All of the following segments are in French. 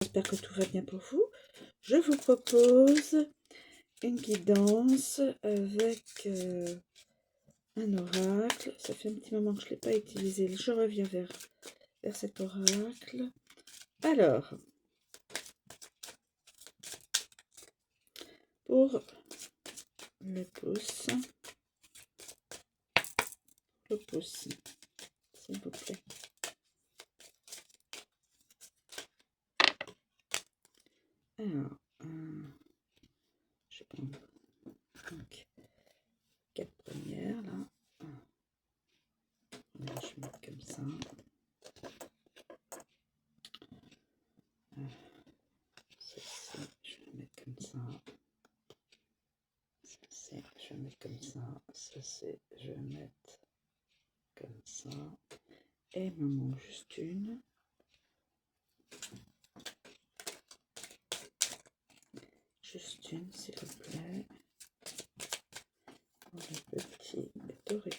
J'espère que tout va bien pour vous. Je vous propose une guidance avec un oracle. Ça fait un petit moment que je ne l'ai pas utilisé. Je reviens vers cet oracle. Alors, pour le pouce, s'il vous plaît. Alors, je prends donc 4 premières là. Je vais mettre comme ça. Ceci, je vais mettre comme ça. Ceci, je vais mettre comme ça. Ceci, je vais mettre comme ça. Et il me manque juste une. Juste une, s'il vous plaît. Pour le petit doré.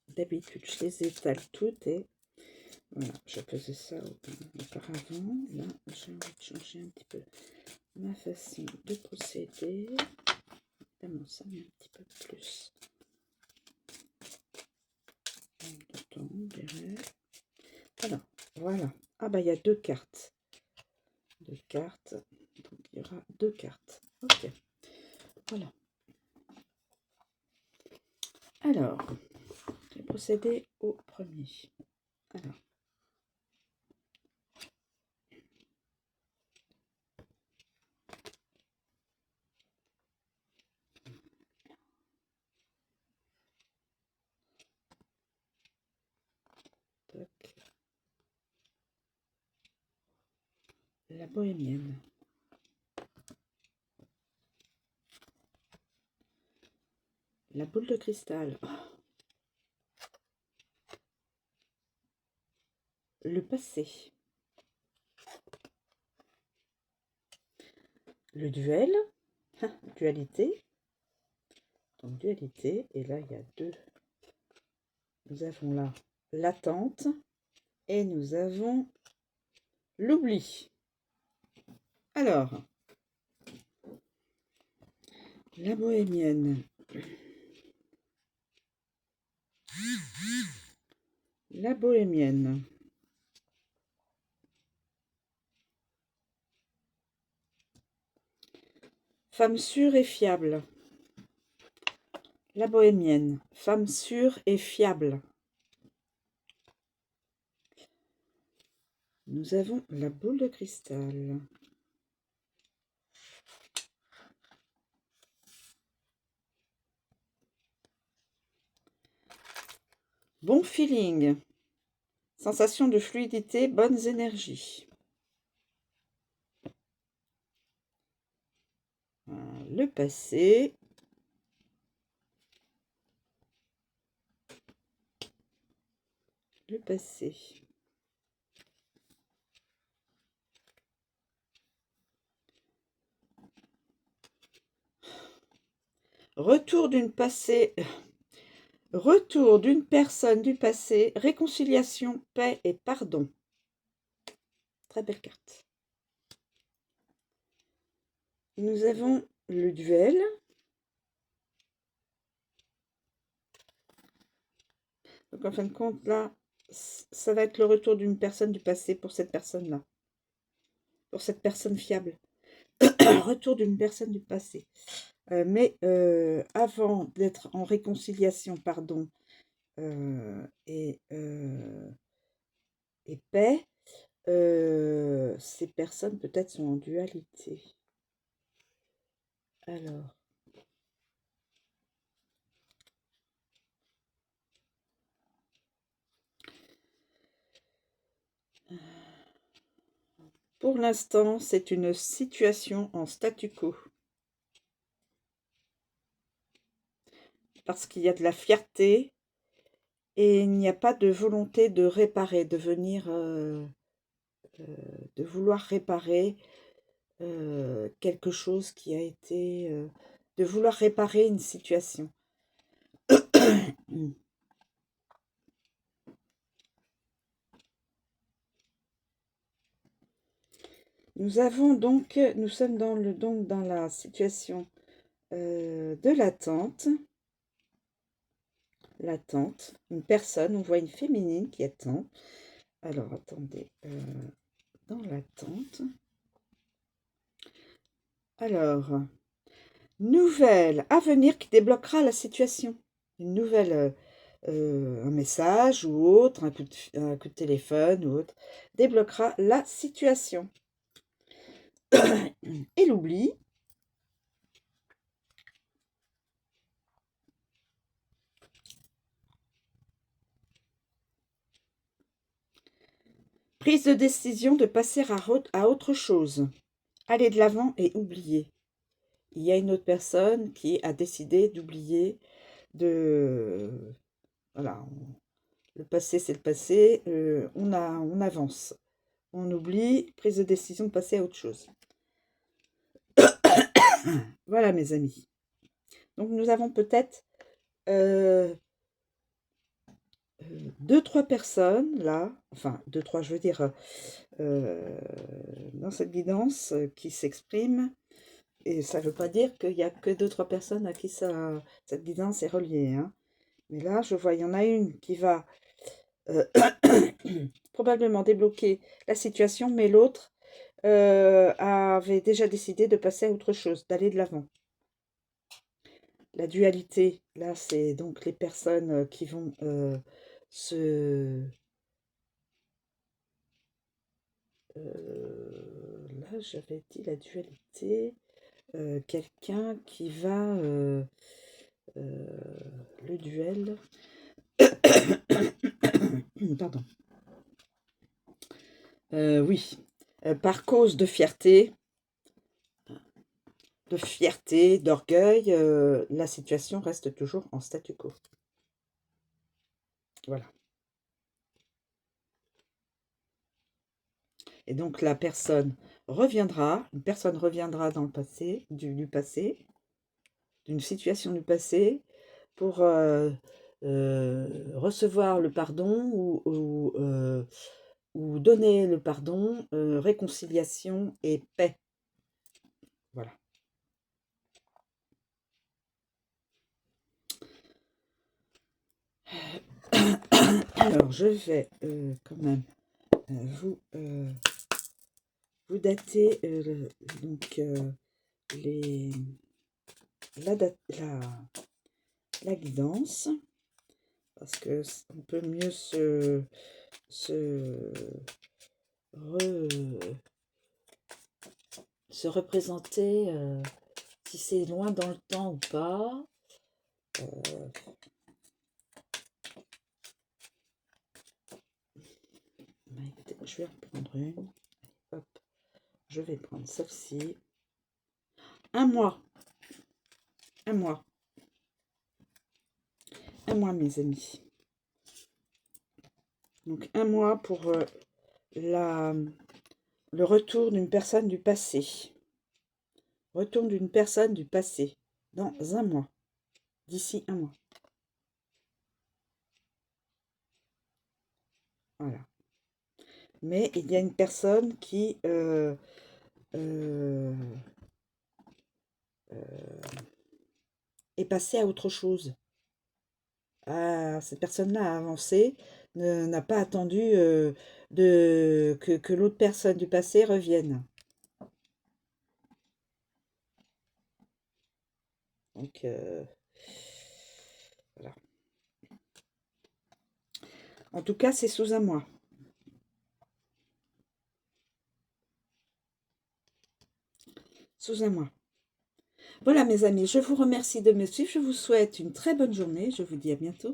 D'habitude, je les étale toutes et voilà, je faisais ça auparavant. Là, j'ai envie de changer un petit peu ma façon de procéder. Évidemment, ça met un petit peu plus de temps, on dirait. Alors, voilà. Ah bah, il y a 2 cartes. 2 cartes. Donc, il y aura 2 cartes. Ok. Voilà. Alors, je vais procéder au premier. Alors. Tac. La bohémienne. La boule de cristal. Oh. Le passé. Le duel. Dualité. Donc dualité. Et là, il y a 2. Nous avons là l'attente. Et nous avons l'oubli. Alors. La bohémienne. La bohémienne. Femme sûre et fiable. La bohémienne. Femme sûre et fiable. Nous avons la boule de cristal. Bon feeling. Sensation de fluidité, bonnes énergies. Le passé. Le passé. Retour d'une personne du passé, réconciliation, paix et pardon. Très belle carte. Nous avons le duel. Donc en fin de compte, là, ça va être le retour d'une personne du passé pour cette personne-là. Pour cette personne fiable. Retour d'une personne du passé. Mais avant d'être en réconciliation, pardon, et paix, ces personnes peut-être sont en dualité. Alors, pour l'instant, c'est une situation en statu quo. Parce qu'il y a de la fierté Et il n'y a pas de volonté de réparer, de venir, de vouloir réparer quelque chose qui a été, de vouloir réparer une situation. Nous avons donc, nous sommes donc dans la situation de l'attente. L'attente, une personne, on voit une féminine qui attend. Alors, attendez, dans l'attente. Alors, nouvelle à venir qui débloquera la situation. Une nouvelle, un message ou autre, un coup de téléphone ou autre, débloquera la situation. Et l'oubli. Prise de décision de passer à autre chose. Aller de l'avant et oublier. Il y a une autre personne qui a décidé d'oublier, voilà, le passé c'est le passé, on avance. On oublie, prise de décision de passer à autre chose. Voilà mes amis. Donc nous avons peut-être 2-3 personnes là, enfin 2-3 je veux dire, dans cette guidance qui s'expriment. Et ça ne veut pas dire qu'il n'y a que 2-3 personnes à qui cette guidance est reliée. Hein. Mais là, je vois, il y en a une qui va probablement débloquer la situation, mais l'autre avait déjà décidé de passer à autre chose, d'aller de l'avant. La dualité, là, c'est donc les personnes qui vont là, j'avais dit la dualité. Quelqu'un qui va... le duel... Pardon. Oui. Par cause de fierté, d'orgueil, la situation reste toujours en statu quo. Voilà. Et donc la personne reviendra, une personne reviendra dans le passé, du passé, d'une situation du passé, pour recevoir le pardon ou donner le pardon, réconciliation et paix. Voilà. Alors, je vais quand même vous dater donc la guidance, parce que on peut mieux se représenter si c'est loin dans le temps ou pas. Je vais en prendre une. Hop. Je vais prendre celle-ci. Un mois. Un mois. Un mois, mes amis. Donc, un mois pour le retour d'une personne du passé. Retour d'une personne du passé. Dans un mois. D'ici un mois. Voilà. Mais il y a une personne qui est passée à autre chose. Cette personne-là a avancé, n'a pas attendu que l'autre personne du passé revienne. Donc, voilà. En tout cas, c'est sous un mois. Sous un mois. Voilà mes amis, je vous remercie de me suivre. Je vous souhaite une très bonne journée. Je vous dis à bientôt.